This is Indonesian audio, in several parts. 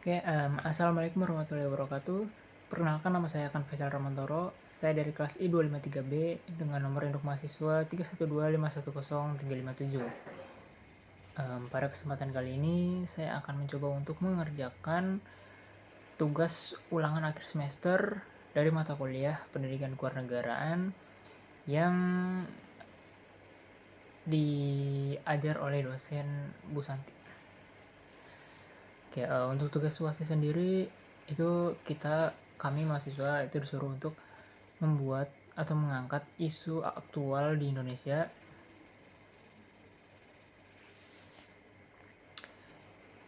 Assalamualaikum warahmatullahi wabarakatuh. Perkenalkan, nama saya Akan Faisal Ramantoro. Saya dari kelas I253B dengan nomor induk mahasiswa 312510357. Pada kesempatan kali ini saya akan mencoba untuk mengerjakan tugas ulangan akhir semester dari mata kuliah Pendidikan Kewarganegaraan yang diajar oleh dosen Bu Santi. Untuk tugas UASI sendiri itu kami mahasiswa itu disuruh untuk membuat atau mengangkat isu aktual di Indonesia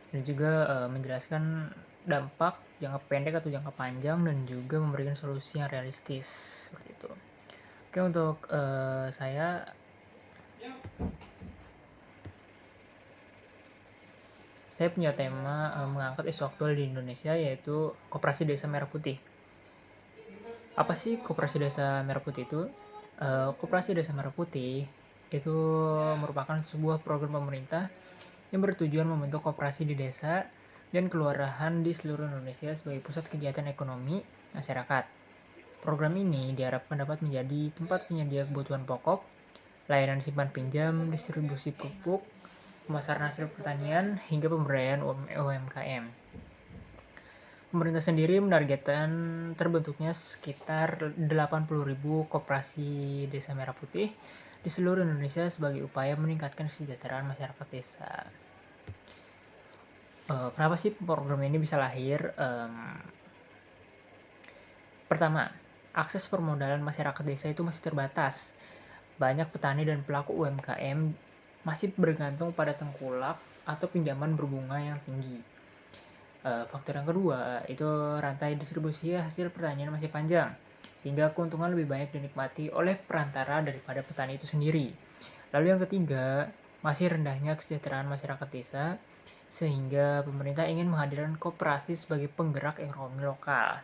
dan juga menjelaskan dampak jangka pendek atau jangka panjang dan juga memberikan solusi yang realistis seperti itu. Untuk saya punya tema mengangkat isu aktual di Indonesia, yaitu Koperasi Desa Merah Putih. Apa sih Koperasi Desa Merah Putih itu? Koperasi Desa Merah Putih itu merupakan sebuah program pemerintah yang bertujuan membentuk koperasi di desa dan kelurahan di seluruh Indonesia sebagai pusat kegiatan ekonomi masyarakat. Program ini diharapkan dapat menjadi tempat penyedia kebutuhan pokok, layanan simpan pinjam, distribusi pupuk, pemasaran hasil pertanian, hingga pemberdayaan UMKM. Pemerintah sendiri menargetkan terbentuknya sekitar 80.000 koperasi desa merah putih di seluruh Indonesia sebagai upaya meningkatkan kesejahteraan masyarakat desa. Kenapa sih program ini bisa lahir? Pertama, akses permodalan masyarakat desa itu masih terbatas. Banyak petani dan pelaku UMKM masih bergantung pada tengkulak atau pinjaman berbunga yang tinggi. Faktor yang kedua, itu rantai distribusi hasil pertanian masih panjang, sehingga keuntungan lebih banyak dinikmati oleh perantara daripada petani itu sendiri. Lalu yang ketiga, masih rendahnya kesejahteraan masyarakat desa, sehingga pemerintah ingin menghadirkan koperasi sebagai penggerak ekonomi lokal.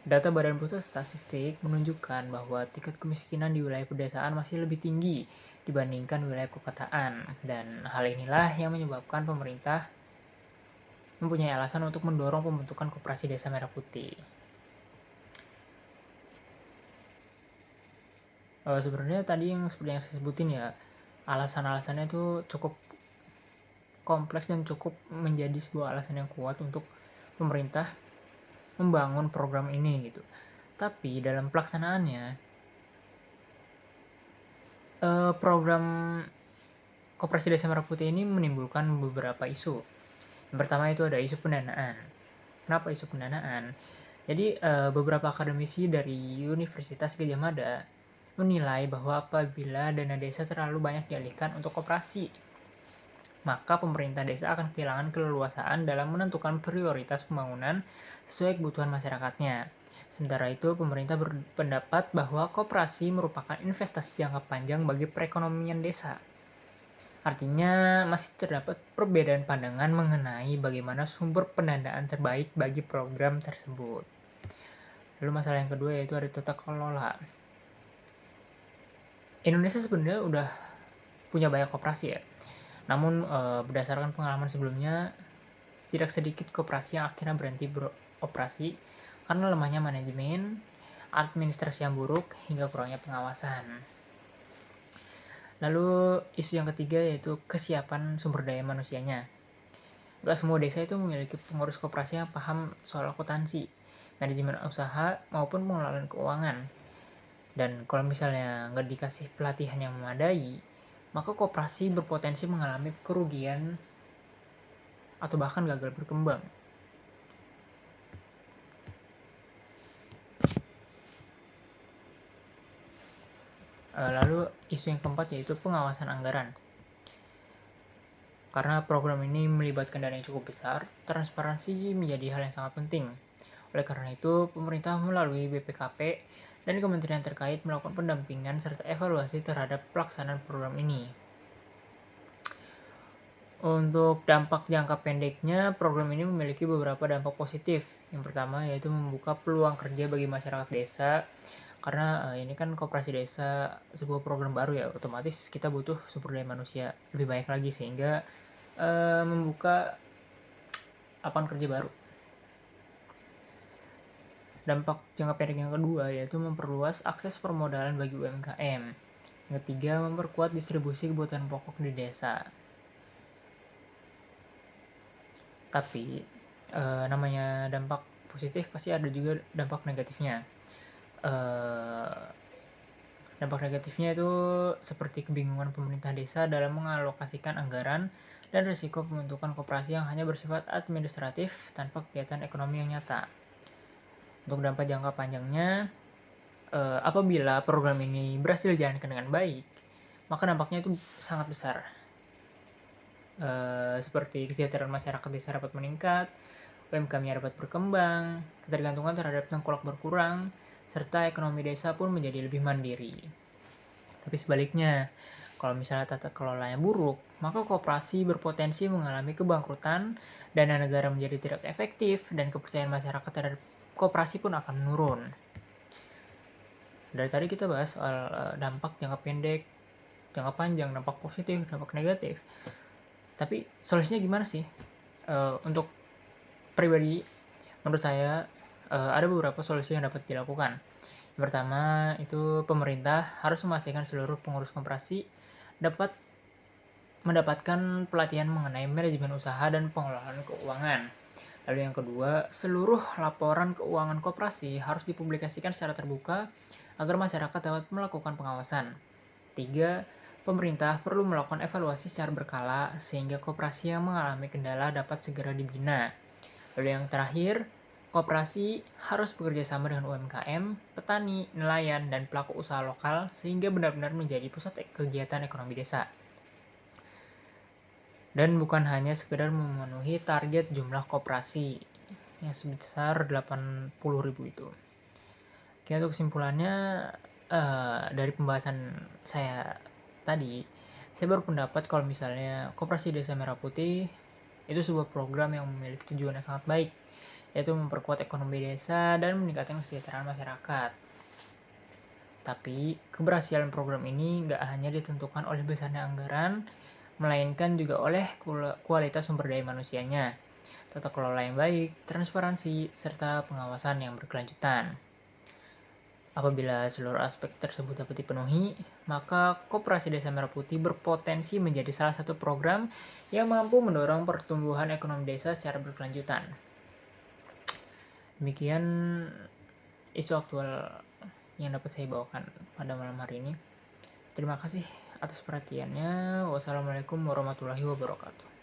Data Badan Pusat Statistik menunjukkan bahwa tingkat kemiskinan di wilayah pedesaan masih lebih tinggi dibandingkan wilayah perkotaan, dan hal inilah yang menyebabkan pemerintah mempunyai alasan untuk mendorong pembentukan koperasi desa merah putih. Sebenarnya tadi yang seperti yang saya sebutin ya, alasan-alasannya itu cukup kompleks dan cukup menjadi sebuah alasan yang kuat untuk pemerintah membangun program ini gitu. Tapi dalam pelaksanaannya, program Koperasi Desa Merah Putih ini menimbulkan beberapa isu. Yang pertama itu ada isu pendanaan. Kenapa isu pendanaan? Jadi beberapa akademisi dari Universitas Gadjah Mada menilai bahwa apabila dana desa terlalu banyak dialihkan untuk koperasi, maka pemerintah desa akan kehilangan keleluasaan dalam menentukan prioritas pembangunan sesuai kebutuhan masyarakatnya. Sementara itu, pemerintah berpendapat bahwa koperasi merupakan investasi jangka panjang bagi perekonomian desa. Artinya, masih terdapat perbedaan pandangan mengenai bagaimana sumber pendanaan terbaik bagi program tersebut. Lalu masalah yang kedua yaitu ada tata kelola. Indonesia sebenarnya udah punya banyak koperasi ya. Namun berdasarkan pengalaman sebelumnya, tidak sedikit koperasi yang akhirnya berhenti beroperasi karena lemahnya manajemen, administrasi yang buruk, hingga kurangnya pengawasan. Lalu isu yang ketiga yaitu kesiapan sumber daya manusianya. Gak semua desa itu memiliki pengurus koperasi yang paham soal akuntansi, manajemen usaha, maupun pengelolaan keuangan. Dan kalau misalnya nggak dikasih pelatihan yang memadai, maka koperasi berpotensi mengalami kerugian atau bahkan gagal berkembang. Lalu isu yang keempat yaitu pengawasan anggaran. Karena program ini melibatkan dana yang cukup besar, transparansi menjadi hal yang sangat penting. Oleh karena itu, pemerintah melalui BPKP dan kementerian terkait melakukan pendampingan serta evaluasi terhadap pelaksanaan program ini. Untuk dampak jangka pendeknya, program ini memiliki beberapa dampak positif. Yang pertama yaitu membuka peluang kerja bagi masyarakat desa, karena ini kan koperasi desa sebuah program baru ya, otomatis kita butuh sumber daya manusia lebih banyak lagi, sehingga membuka lapangan kerja baru. Dampak jangka pendek yang kedua yaitu memperluas akses permodalan bagi UMKM. Yang ketiga, memperkuat distribusi kebutuhan pokok di desa. Tapi namanya dampak positif pasti ada juga dampak negatifnya. Dampak negatifnya itu seperti kebingungan pemerintah desa dalam mengalokasikan anggaran dan risiko pembentukan koperasi yang hanya bersifat administratif tanpa kegiatan ekonomi yang nyata. Untuk dampak jangka panjangnya, apabila program ini berhasil dijalankan dengan baik, maka dampaknya itu sangat besar. Seperti kesejahteraan masyarakat desa dapat meningkat, UMKM-nya dapat berkembang, ketergantungan terhadap tengkulak berkurang, serta ekonomi desa pun menjadi lebih mandiri. Tapi sebaliknya, kalau misalnya tata kelolanya buruk, maka koperasi berpotensi mengalami kebangkrutan, dana negara menjadi tidak efektif, dan kepercayaan masyarakat terhadap koperasi pun akan menurun. Dari tadi kita bahas soal dampak jangka pendek, jangka panjang, dampak positif, dampak negatif. Tapi solusinya gimana sih? Untuk pribadi, menurut saya ada beberapa solusi yang dapat dilakukan. Yang pertama itu pemerintah harus memastikan seluruh pengurus koperasi dapat mendapatkan pelatihan mengenai manajemen usaha dan pengelolaan keuangan. Lalu yang kedua, seluruh laporan keuangan koperasi harus dipublikasikan secara terbuka agar masyarakat dapat melakukan pengawasan. 3. Pemerintah perlu melakukan evaluasi secara berkala sehingga koperasi yang mengalami kendala dapat segera dibina. Lalu yang terakhir, koperasi harus bekerja sama dengan UMKM, petani, nelayan, dan pelaku usaha lokal sehingga benar-benar menjadi pusat kegiatan ekonomi desa. Dan bukan hanya sekedar memenuhi target jumlah koperasi yang sebesar 80.000 itu. Oke, untuk kesimpulannya dari pembahasan saya tadi, saya berpendapat kalau misalnya Koperasi Desa Merah Putih itu sebuah program yang memiliki tujuan yang sangat baik, yaitu memperkuat ekonomi desa dan meningkatkan kesejahteraan masyarakat. Tapi keberhasilan program ini nggak hanya ditentukan oleh besarnya anggaran, melainkan juga oleh kualitas sumber daya manusianya, tata kelola yang baik, transparansi, serta pengawasan yang berkelanjutan. Apabila seluruh aspek tersebut dapat dipenuhi, maka Koperasi Desa Merah Putih berpotensi menjadi salah satu program yang mampu mendorong pertumbuhan ekonomi desa secara berkelanjutan. Demikian isu aktual yang dapat saya bawakan pada malam hari ini. Terima kasih atas perhatiannya. Wassalamualaikum warahmatullahi wabarakatuh.